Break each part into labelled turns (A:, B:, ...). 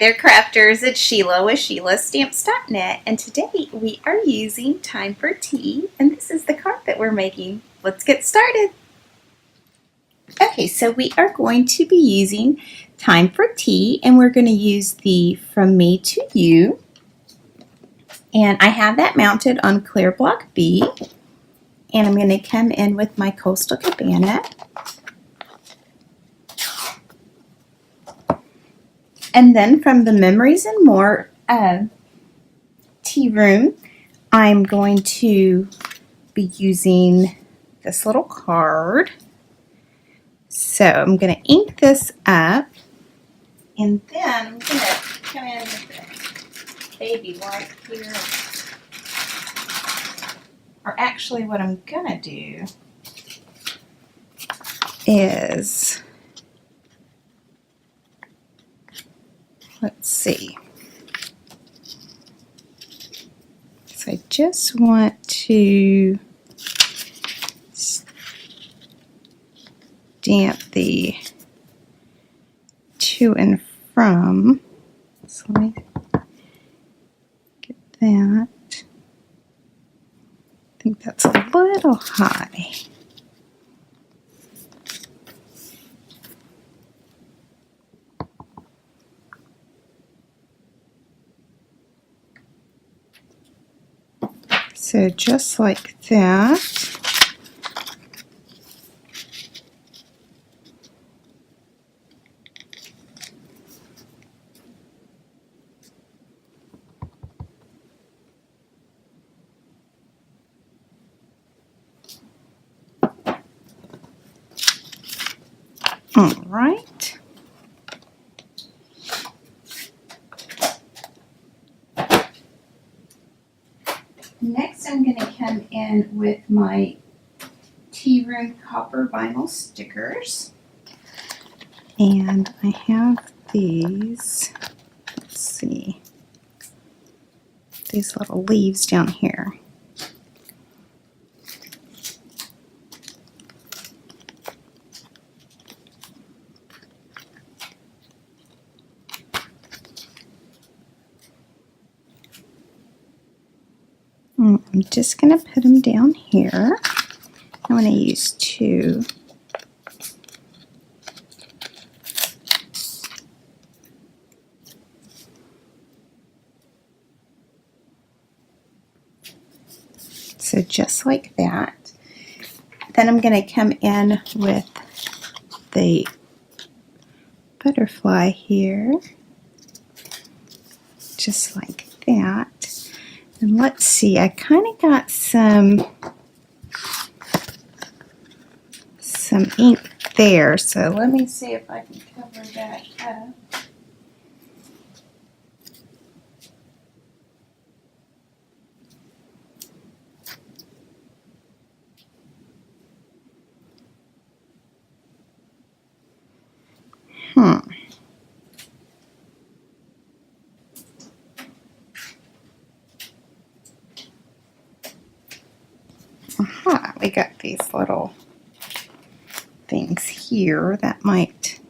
A: there, crafters. It's Sheila with SheilaStamps.net, and today we are using Time for Tea, and this is the card that we're making. Let's get started. Okay, so we are going to be using Time for Tea, and we're going to use the From Me to You, and I have that mounted on clear block B, and I'm going to come in with my Coastal Cabana. And then from the Memories and More tea room, I'm going to be using this little card. So I'm going to ink this up, and then I'm going to come in with the baby wipe here. Or actually what I'm going to do is, let's see. So I just want to stamp the to and from. So let me get that. I think that's a little high. So just like that. All right. Next, I'm going to come in with my Tea Room Copper Vinyl stickers. And I have these, let's see, these little leaves down here. I'm just going to put them down here. I'm going to use two. So just like that. Then I'm going to come in with the butterfly here. Just like that. And let's see, I kind of got some ink there, so let me see if I can cover that up. Aha, we got these little things here that might,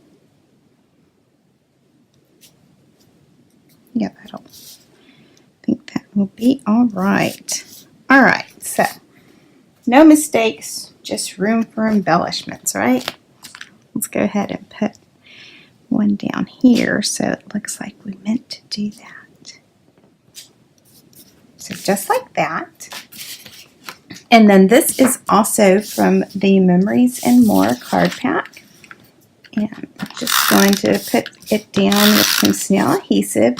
A: yeah, I think that will be all right. All right, so no mistakes, just room for embellishments, right? Let's go ahead and put one down here so it looks like we meant to do that. So just like that. And then this is also from the Memories and More card pack. And I'm just going to put it down with some SNAIL adhesive.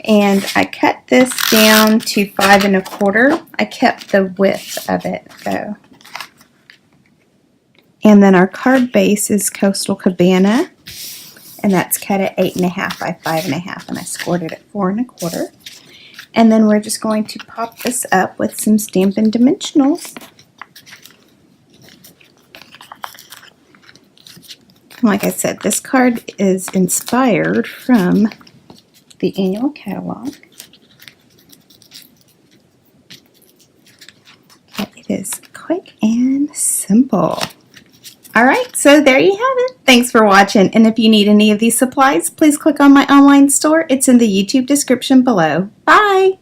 A: And I cut this down to 5 1/4. I kept the width of it though. And then our card base is Coastal Cabana. And that's cut at 8 1/2 by 5 1/2. And I scored it at 4 1/4. And then we're just going to pop this up with some Stampin' Dimensionals. Like I said, this card is inspired from the annual catalog. It is quick and simple. Alright, so there you have it. Thanks for watching, and if you need any of these supplies, please click on my online store. It's in the YouTube description below. Bye!